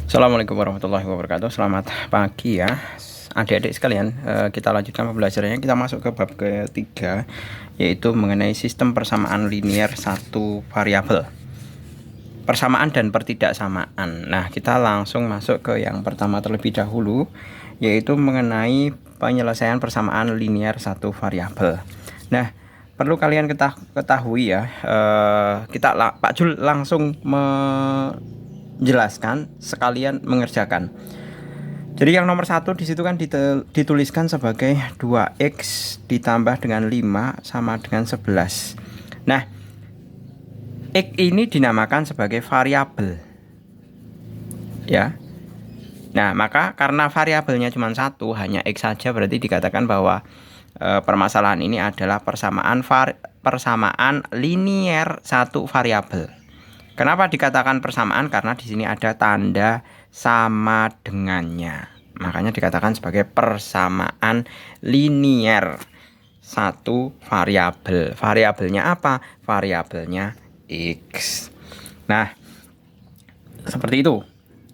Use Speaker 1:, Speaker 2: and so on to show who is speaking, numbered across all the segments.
Speaker 1: Assalamualaikum warahmatullahi wabarakatuh. Selamat pagi ya adik-adik sekalian. Kita lanjutkan pembelajarannya. Kita masuk ke bab ketiga, yaitu mengenai sistem persamaan linier satu variabel, persamaan dan pertidaksamaan. Nah, kita langsung masuk ke yang pertama terlebih dahulu, yaitu mengenai penyelesaian persamaan linier satu variabel. Nah, perlu kalian ketahui ya, Pak Jul langsung menjelaskan sekalian mengerjakan. Jadi yang nomor 1 di situ kan dituliskan sebagai 2x ditambah dengan 5 sama dengan 11. Nah, x ini dinamakan sebagai variabel. Ya. Nah, maka karena variabelnya cuma satu, hanya x saja, berarti dikatakan bahwa permasalahan ini adalah persamaan linier satu variabel. Kenapa dikatakan persamaan? Karena di sini ada tanda sama dengannya. Makanya dikatakan sebagai persamaan linier satu variabel. Variabelnya apa? Variabelnya x. Nah, seperti itu.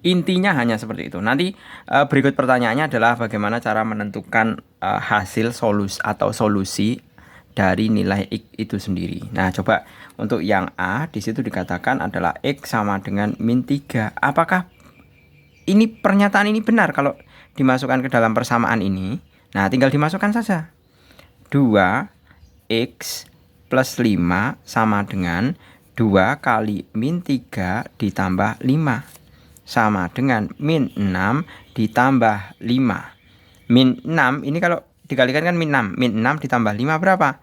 Speaker 1: Intinya hanya seperti itu. Nanti berikut pertanyaannya adalah bagaimana cara menentukan hasil solusi dari nilai x itu sendiri. Nah, coba untuk yang A di situ dikatakan adalah x sama dengan min 3. Apakah ini pernyataan ini benar kalau dimasukkan ke dalam persamaan ini? Nah, tinggal dimasukkan saja. 2x plus 5 sama dengan 2 kali min 3 ditambah 5 sama dengan min 6 ditambah 5. Min 6 ini kalau dikalikan kan min 6. Min 6 ditambah 5 berapa?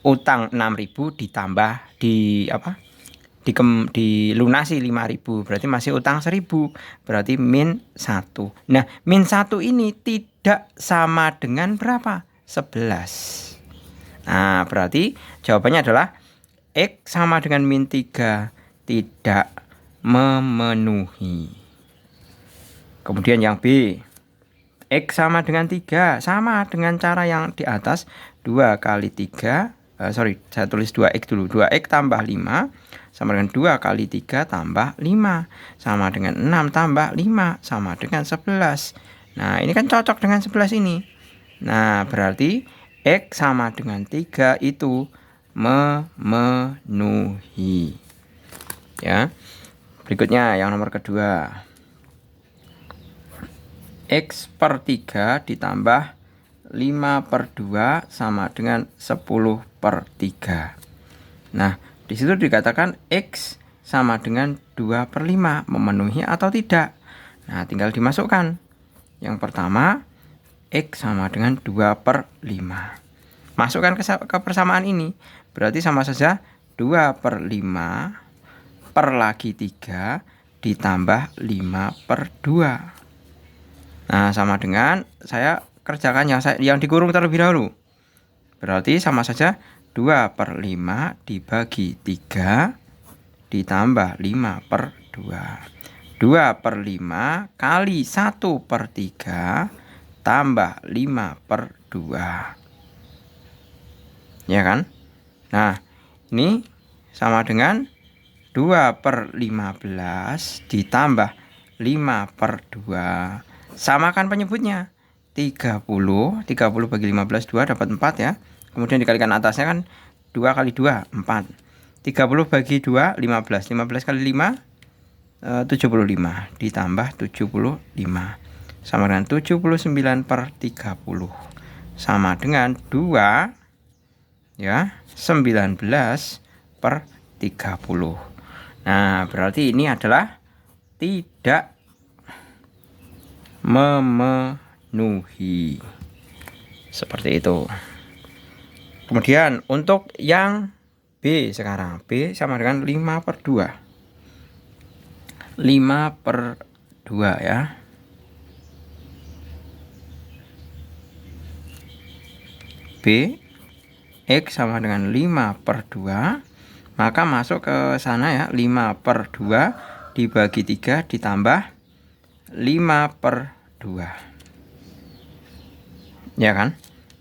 Speaker 1: Utang 6.000 ditambah dilunasi 5.000, berarti masih utang 1.000, berarti min 1. Nah, min 1 ini tidak sama dengan berapa? 11. Nah, berarti jawabannya adalah x sama dengan min 3 tidak memenuhi. Kemudian yang B, x sama dengan 3, sama dengan cara yang di atas. 2 kali 3, saya tulis 2x dulu. 2x tambah 5 sama dengan 2 kali 3 tambah 5 sama dengan 6 tambah 5 sama dengan 11. Nah, ini kan cocok dengan 11 ini. Nah, berarti x sama dengan 3 itu memenuhi. Ya. Berikutnya yang nomor kedua, x per 3 ditambah 5 per 2 sama dengan 10 per 3. Nah, di situ dikatakan x sama dengan 2 per 5 memenuhi atau tidak. Nah, tinggal dimasukkan. Yang pertama, x sama dengan 2 per 5. Masukkan ke persamaan ini. Berarti sama saja 2 per 5 per lagi 3 ditambah 5 per 2. Nah, sama dengan saya kerjakan yang dikurung terlebih dahulu. Berarti sama saja 2 per 5 dibagi 3 ditambah 5 per 2. 2 per 5 kali 1 per 3 tambah 5 per 2. Ya kan? Nah, ini sama dengan 2 per 15 ditambah 5 per 2. Samakan penyebutnya. 30 bagi 15, 2 dapat 4 ya. Kemudian dikalikan atasnya kan 2 kali 2, 4. 30 bagi 2, 15. 15 kali 5, 75. Ditambah 75. Sama dengan 79 per 30. Sama dengan 2, ya, 19 per 30. Nah, berarti ini adalah tidak memenuhi. Seperti itu. Kemudian untuk yang B sekarang. B sama dengan 5 per 2. 5 per 2 ya. B, x sama dengan 5 per 2. Maka masuk ke sana ya. 5 per 2 dibagi 3 ditambah 5 per 2. Ya kan?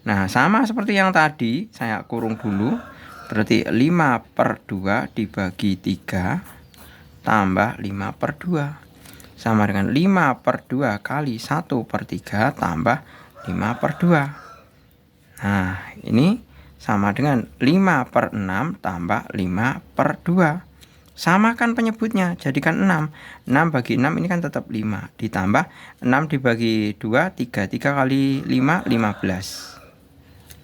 Speaker 1: Nah, sama seperti yang tadi, saya kurung dulu. Berarti 5 per 2 dibagi 3 tambah 5 per 2. sama dengan 5 per 2 kali 1 per 3 tambah 5 per 2. Nah, ini sama dengan 5 per 6 tambah 5 per 2. Samakan penyebutnya, jadikan 6. 6 bagi 6 ini kan tetap 5. Ditambah 6 dibagi 2, 3. 3 kali 5, 15.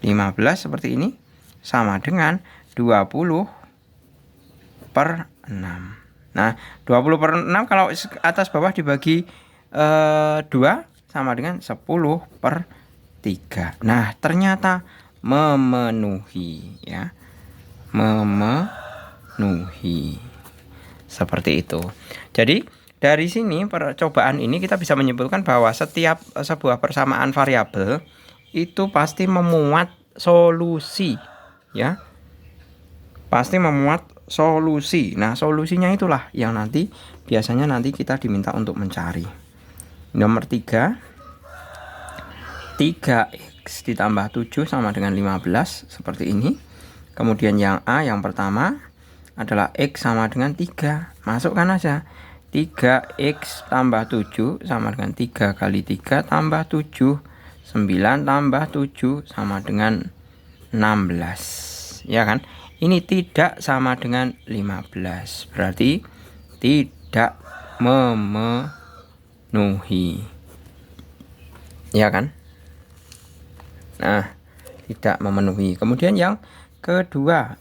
Speaker 1: 15 seperti ini. Sama dengan 20 per 6. Nah, 20 per 6 kalau atas bawah dibagi 2 sama dengan 10 per 3. Nah, ternyata memenuhi ya. Memenuhi. Seperti itu. Jadi, dari sini percobaan ini kita bisa menyimpulkan bahwa setiap sebuah persamaan variabel itu pasti memuat solusi ya. Pasti memuat solusi. Nah, solusinya itulah yang biasanya kita diminta untuk mencari. Nomor 3, 3x ditambah 7 sama dengan 15 seperti ini. Kemudian yang A yang pertama adalah x sama dengan 3. Masukkan aja. 3x tambah 7 sama dengan 3 kali 3 tambah 7. 9 tambah 7 sama dengan 16. Ya kan? Ini tidak sama dengan 15. Berarti tidak memenuhi. Ya kan? Nah, tidak memenuhi. Kemudian yang kedua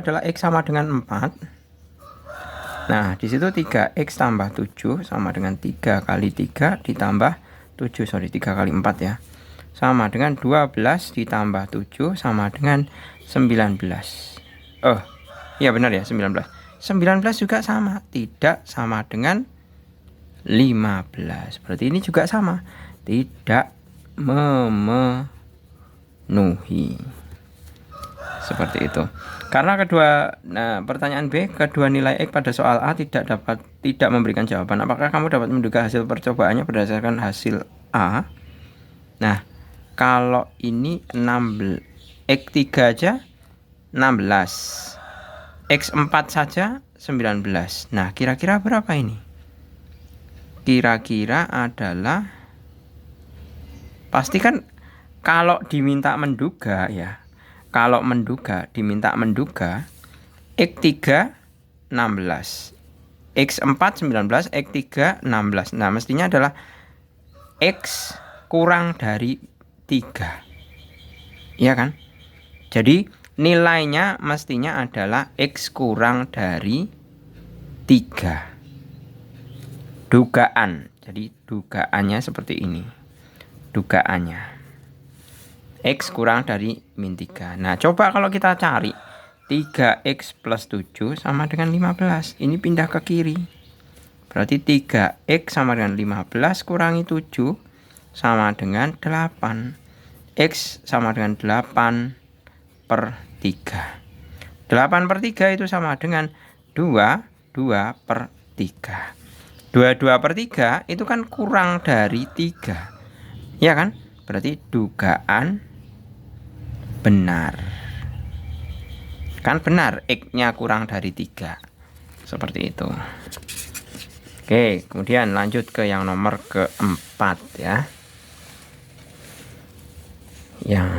Speaker 1: adalah x sama dengan 4. Nah, di situ 3x tambah 7 sama dengan 3 kali 3 ditambah 7, 3 kali 4 ya. Sama dengan 12 ditambah 7 sama dengan 19. Oh, iya benar ya, 19. 19 juga sama, tidak sama dengan 15. Berarti ini juga sama, tidak memenuhi. Seperti itu. Karena pertanyaan B, kedua nilai X pada soal A tidak memberikan jawaban. Apakah kamu dapat menduga hasil percobaannya berdasarkan hasil A? Nah, kalau ini 16, X3 aja 16, X4 saja 19. Nah, kira-kira berapa ini? Kira-kira adalah, pastikan kalau diminta menduga ya. Kalau diminta menduga, X3 16, X4 19, X3 16. Nah, mestinya adalah X kurang dari 3. Iya kan? Jadi nilainya mestinya adalah X kurang dari 3. Dugaan. Jadi dugaannya seperti ini. Dugaannya X kurang dari min 3. Nah, coba kalau kita cari 3x plus 7 sama dengan 15. Ini pindah ke kiri. Berarti 3x sama dengan 15 kurangi 7 sama dengan 8. X sama dengan 8 per 3. 8 per 3 itu sama dengan 2 per 3. 2 per 3 itu kan kurang dari 3. Ya kan? Berarti dugaan benar. Kan benar, X-nya kurang dari 3. Seperti itu. Oke, kemudian lanjut ke yang nomor keempat ya. Yang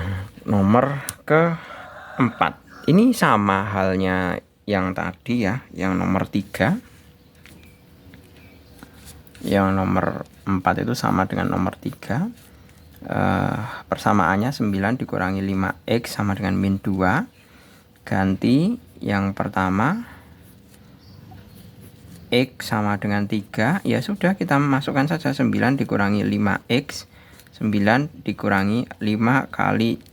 Speaker 1: nomor keempat. Ini sama halnya yang tadi ya, yang nomor 3. Yang nomor 4 itu sama dengan nomor 3. Persamaannya 9 dikurangi 5x sama dengan min 2. Ganti yang pertama x sama dengan 3. Ya sudah, kita masukkan saja 9 dikurangi 5x. 9 dikurangi 5 kali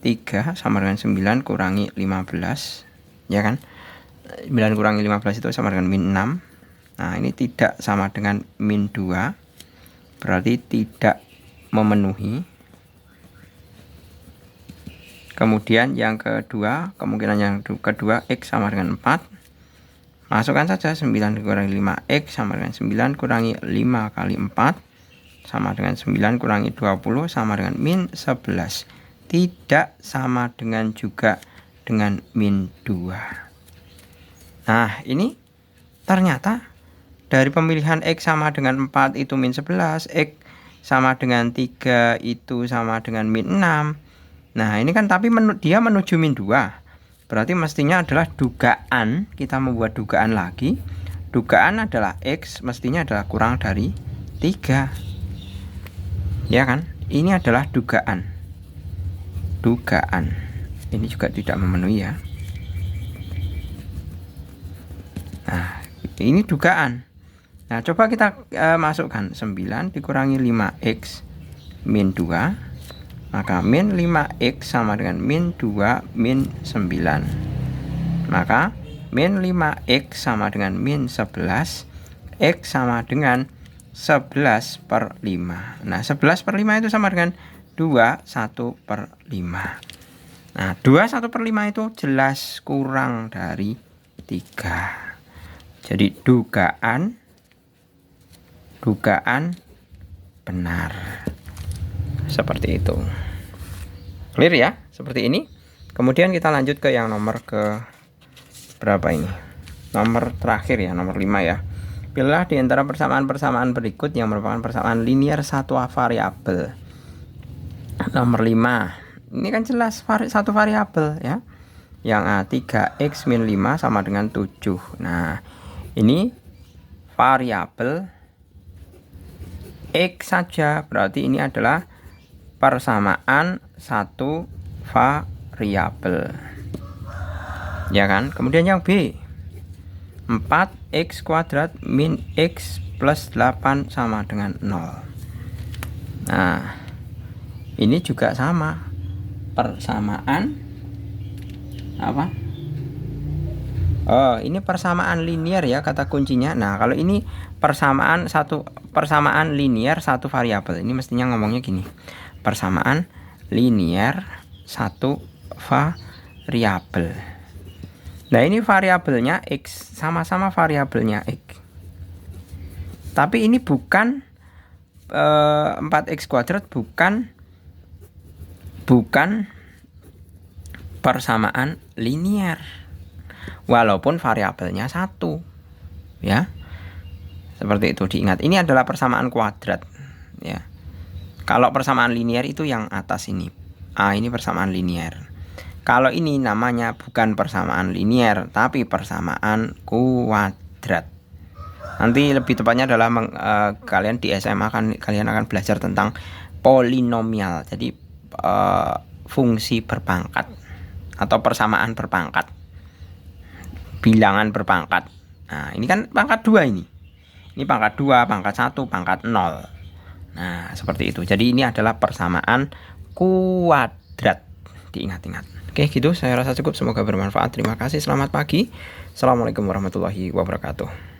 Speaker 1: 3 sama dengan 9 kurangi 15. Ya kan? 9 kurangi 15 itu sama dengan min 6. Nah, ini tidak sama dengan min 2. Berarti tidak memenuhi. Kemudian yang kedua, kemungkinan yang kedua x sama dengan 4. Masukkan saja 9 dikurangi 5x sama dengan 9 kurangi 5 kali 4 sama dengan 9 kurangi 20 sama dengan min 11. Tidak sama dengan juga dengan min 2. Nah, ini ternyata dari pemilihan X sama dengan 4 itu min 11, X sama dengan 3 itu sama dengan min 6. Nah ini kan tapi dia menuju min 2. Berarti mestinya adalah dugaan, kita membuat dugaan lagi. Dugaan adalah X mestinya adalah kurang dari 3. Ya kan? Ini adalah dugaan. Dugaan. Ini juga tidak memenuhi ya. Nah, ini dugaan. Nah, coba kita masukkan 9 dikurangi 5X min 2. Maka min 5X sama dengan min 2 min 9. Maka min 5X sama dengan min 11. X sama dengan 11 per 5. Nah 11 per 5 itu sama dengan 2 1 per 5. Nah 2 1 per 5 itu jelas kurang dari 3. Jadi dugaan benar. Seperti itu. Clear ya? Seperti ini. Kemudian kita lanjut ke yang nomor ke berapa ini? Nomor terakhir ya, nomor 5 ya. Pilihlah di antara persamaan-persamaan berikut yang merupakan persamaan linear satu variabel. Nomor 5. Ini kan jelas satu variabel ya. Yang A 3x min 5 sama dengan 7. Nah, ini variabel X saja, berarti ini adalah persamaan satu variabel. Ya kan? Kemudian yang B 4x kuadrat min x plus 8 sama dengan 0. Nah, ini juga sama. Persamaan apa? Oh, ini persamaan linear ya kata kuncinya. Nah, kalau ini persamaan linear satu variabel. Ini mestinya ngomongnya gini. Persamaan linear satu variabel. Nah, ini variabelnya X, sama-sama variabelnya X. Tapi ini bukan 4x kuadrat, bukan persamaan linear. Walaupun variabelnya 1. Ya. Seperti itu diingat. Ini adalah persamaan kuadrat, ya. Kalau persamaan linear itu yang atas ini. A ini persamaan linear. Kalau ini namanya bukan persamaan linear, tapi persamaan kuadrat. Nanti lebih tepatnya adalah kalian di SMA kalian akan belajar tentang polinomial. Jadi fungsi berpangkat atau persamaan berpangkat, bilangan berpangkat. Nah, ini kan pangkat 2 ini. Ini pangkat 2, pangkat 1, pangkat 0. Nah, seperti itu. Jadi ini adalah persamaan kuadrat. Diingat-ingat. Oke, gitu. Saya rasa cukup. Semoga bermanfaat. Terima kasih. Selamat pagi. Assalamualaikum warahmatullahi wabarakatuh.